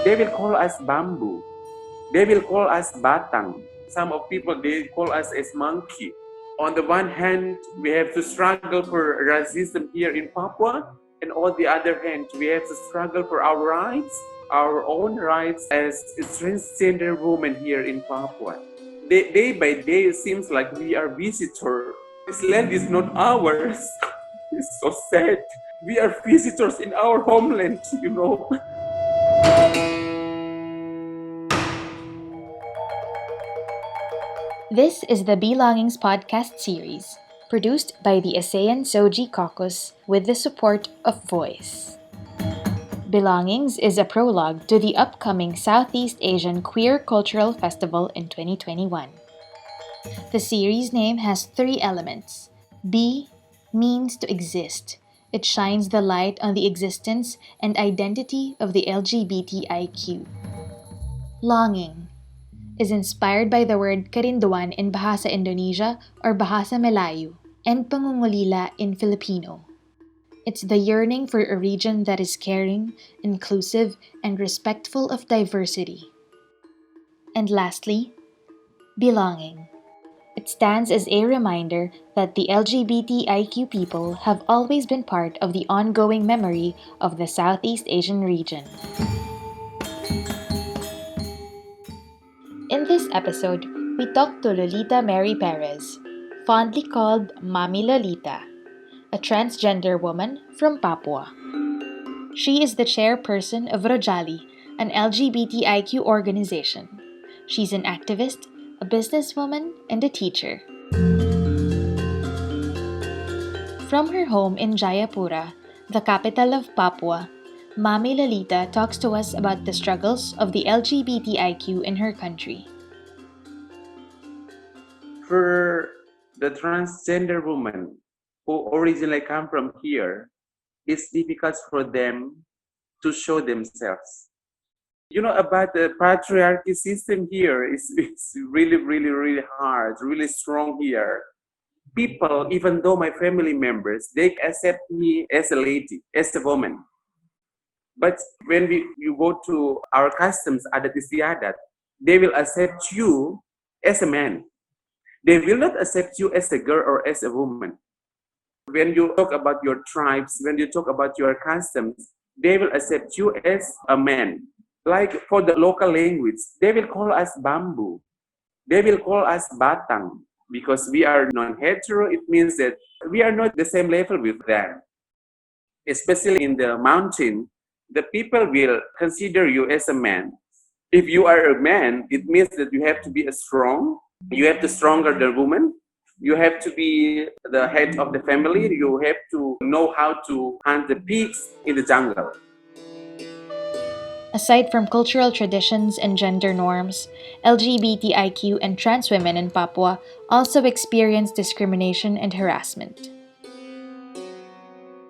They will call us bamboo. They will call us batang. Some of people, they call us as monkey. On the one hand, we have to struggle for racism here in Papua, and on the other hand, we have to struggle for our rights, our own rights as a transgender woman here in Papua. Day by day, it seems like we are visitors. This land is not ours. It's so sad. We are visitors in our homeland. This is the Belongings podcast series, produced by the ASEAN SOGI Caucus with the support of Voice. Belongings is a prologue to the upcoming Southeast Asian Queer Cultural Festival in 2021. The series name has 3 elements. B means to exist. It shines the light on the existence and identity of the LGBTIQ. Longing is inspired by the word karinduan in Bahasa Indonesia or Bahasa Melayu and pangungulila in Filipino. It's the yearning for a region that is caring, inclusive, and respectful of diversity. And lastly, belonging. It stands as a reminder that the LGBTIQ people have always been part of the ongoing memory of the Southeast Asian region. In this episode, we talked to Lolitha Marry Perez, fondly called Mami Lolita, a transgender woman from Papua. She is the chairperson of Rojali, an LGBTIQ organization. She's an activist, a businesswoman, and a teacher. From her home in Jayapura, the capital of Papua, Mami Lolita talks to us about the struggles of the LGBTIQ in her country. For the transgender women who originally come from here, it's difficult for them to show themselves. About the patriarchy system here, it's really, really, really hard, really strong here. People, even though my family members, they accept me as a lady, as a woman. But when you go to our customs, adat istiadat, they will accept you as a man. They will not accept you as a girl or as a woman. When you talk about your tribes, when you talk about your customs, they will accept you as a man. Like for the local language, they will call us bamboo. They will call us batang. Because we are non-hetero, it means that we are not the same level with them. Especially in the mountain, the people will consider you as a man. If you are a man, it means that you have to be strong. You have to stronger the woman. You have to be the head of the family. You have to know how to hunt the pigs in the jungle. Aside from cultural traditions and gender norms, LGBTIQ and trans women in Papua also experience discrimination and harassment.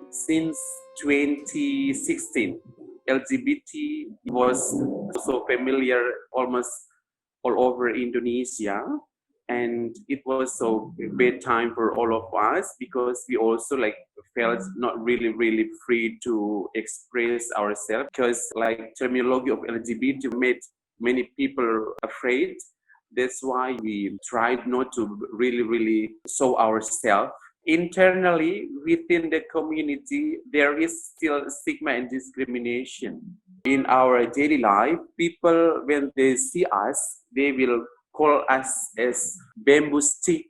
Since 2016, LGBT was so familiar almost all over Indonesia. And it was so bad time for all of us because we also felt not really free to express ourselves because terminology of LGBT made many people afraid. That's why we tried not to really show ourselves. Internally, within the community, there is still stigma and discrimination. In our daily life, people, when they see us, they will call us as bamboo stick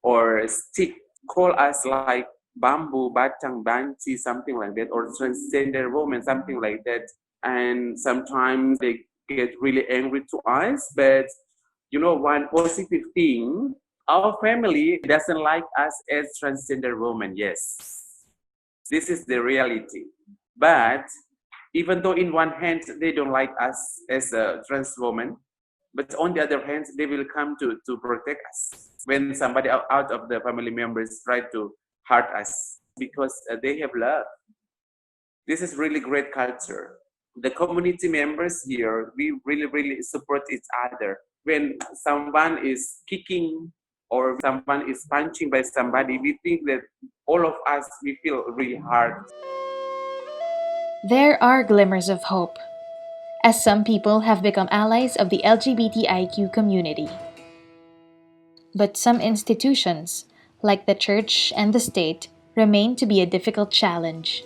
or stick, call us like bamboo, batang, banci, something like that, or transgender woman, something like that. And sometimes they get really angry to us, but one positive thing, our family doesn't like us as transgender women, yes. This is the reality. But even though in one hand, they don't like us as a trans woman, but on the other hand, they will come to protect us when somebody out of the family members try to hurt us because they have love. This is really great culture. The community members here, we really support each other. When someone is kicking or someone is punching by somebody, we think that all of us, we feel really hard. There are glimmers of hope. as some people have become allies of the LGBTIQ community. But some institutions, like the church and the state, remain to be a difficult challenge.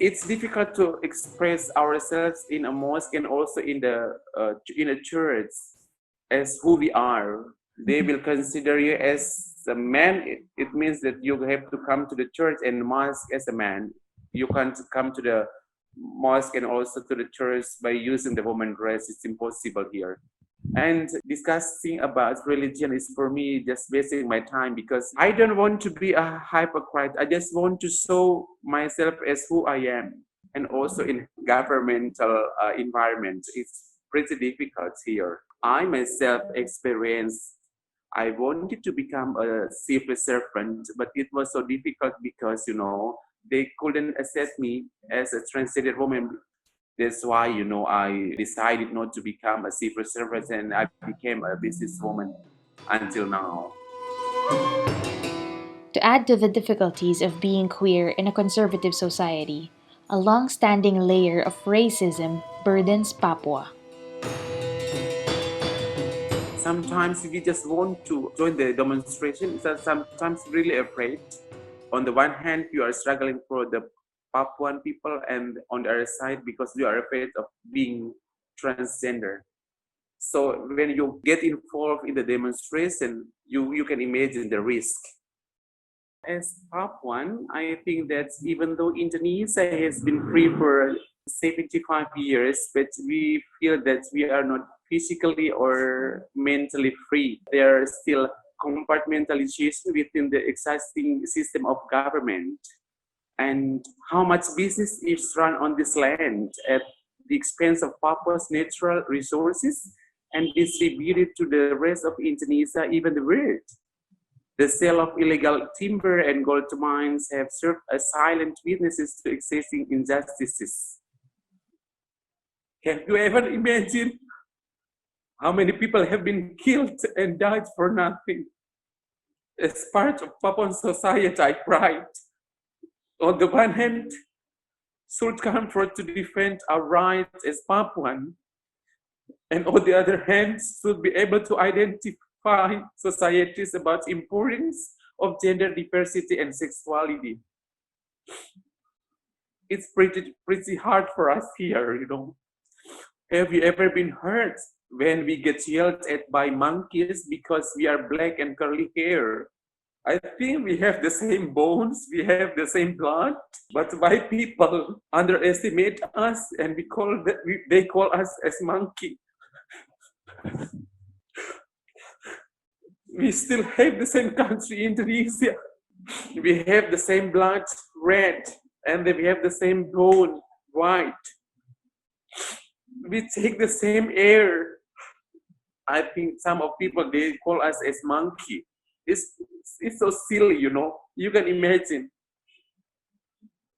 It's difficult to express ourselves in a mosque and also in a church as who we are. They will consider you as a man. It means that you have to come to the church and mosque as a man. You can't come to the mosque and also to the church by using the woman dress. It's impossible here. And discussing about religion is for me just wasting my time because I don't want to be a hypocrite. I just want to show myself as who I am. And also in governmental environment, it's pretty difficult here. I myself experienced I wanted to become a civil servant, but it was so difficult because they couldn't accept me as a transgender woman. That's why, I decided not to become a civil servant and I became a businesswoman until now. To add to the difficulties of being queer in a conservative society, a long standing layer of racism burdens Papua. Sometimes we just want to join the demonstration, so sometimes really afraid. On the one hand, you are struggling for the Papuan people, and on the other side, because you are afraid of being transgender. So when you get involved in the demonstration, you can imagine the risk. As Papuan, I think that even though Indonesia has been free for 75 years, but we feel that we are not physically or mentally free. There are still compartmentalization within the existing system of government. And how much business is run on this land at the expense of Papua's natural resources and distributed to the rest of Indonesia, even the world. The sale of illegal timber and gold mines have served as silent witnesses to existing injustices. Can you ever imagine how many people have been killed and died for nothing? As part of Papuan society, I cried. On the one hand, should come forth to defend our rights as Papuan, and on the other hand, should be able to identify societies about importance of gender diversity and sexuality. It's pretty hard for us here. Have you ever been hurt when we get yelled at by monkeys because we are black and curly hair? I think we have the same bones, we have the same blood, but why people underestimate us and they call us as monkey? We still have the same country, Indonesia. We have the same blood, red, and then we have the same bone, white. We take the same air. I think some of people, they call us as monkey. It's so silly, You can imagine.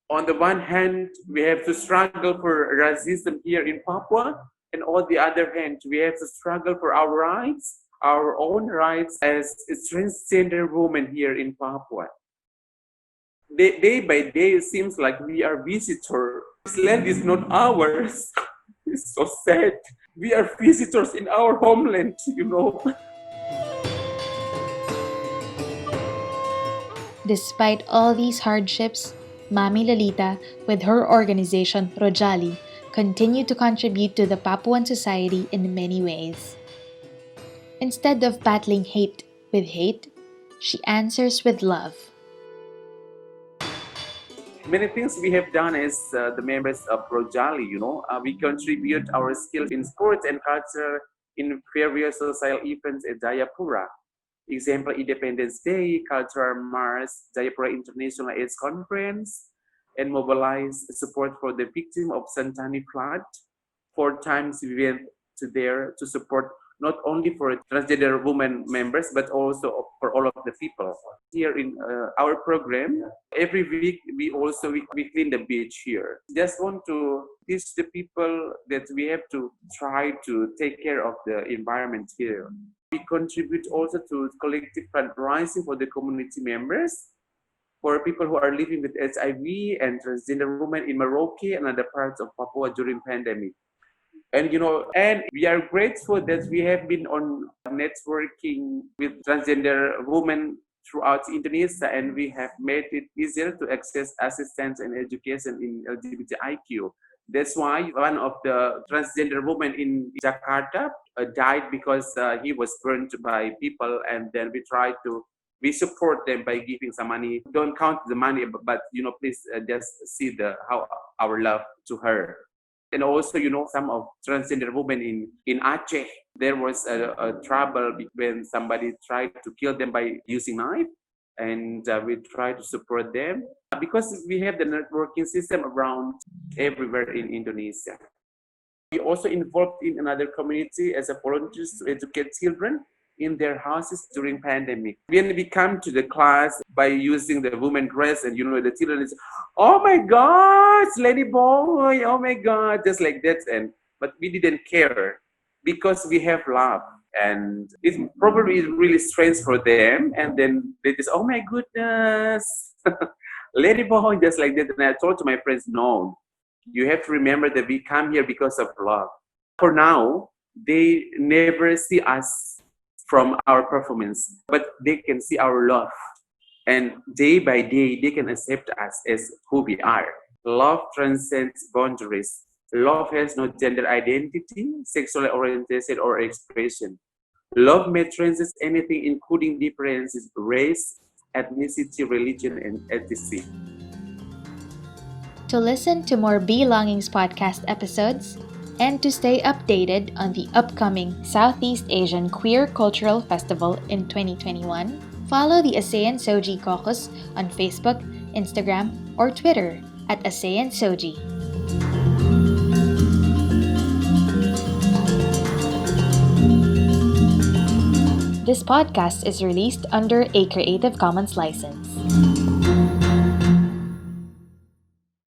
On the one hand, we have to struggle for racism here in Papua, and on the other hand, we have to struggle for our rights, our own rights as a transgender woman here in Papua. Day by day, it seems like we are visitors. This land is not ours. It's so sad. We are visitors in our homeland, Despite all these hardships, Mami Lolita, with her organization Rojali, continue to contribute to the Papuan society in many ways. Instead of battling hate with hate, she answers with love. Many things we have done as the members of Rojali, we contribute our skills in sports and culture in various social events at Jayapura. Example, Independence Day, Cultural March, Jayapura International AIDS Conference, and mobilize support for the victim of Santani flood. 4 times we went there to support not only for transgender women members, but also for all of the people. Here in our program, every week we clean the beach here. Just want to teach the people that we have to try to take care of the environment here. We contribute also to collective fundraising for the community members. for people who are living with HIV and transgender women in Morocco and other parts of Papua during pandemic. And and we are grateful that we have been on networking with transgender women throughout Indonesia, and we have made it easier to access assistance and education in LGBTIQ. That's why one of the transgender women in Jakarta died because he was burned by people, and then we support them by giving some money. Don't count the money, but please just see how our love to her. And also, some of transgender women in Aceh, there was a trouble when somebody tried to kill them by using knife, and we try to support them because we have the networking system around everywhere in Indonesia. We also involved in another community as a volunteers to educate children in their houses during pandemic. When we come to the class by using the woman dress, and the children is, oh my God, lady boy, oh my God, just like that. But we didn't care because we have love, and it probably is really strange for them. And then they just, oh my goodness, lady boy, just like that. And I told to my friends, no, you have to remember that we come here because of love. For now, they never see us from our performance, but they can see our love. And day by day, they can accept us as who we are. Love transcends boundaries. Love has no gender identity, sexual orientation, or expression. Love may transcend anything, including differences, race, ethnicity, religion, and ethnicity. To listen to more Belongings podcast episodes and to stay updated on the upcoming Southeast Asian Queer Cultural Festival in 2021, follow the ASEAN SOGI Caucus on Facebook, Instagram, or Twitter at ASEAN SOGI. This podcast is released under a Creative Commons license.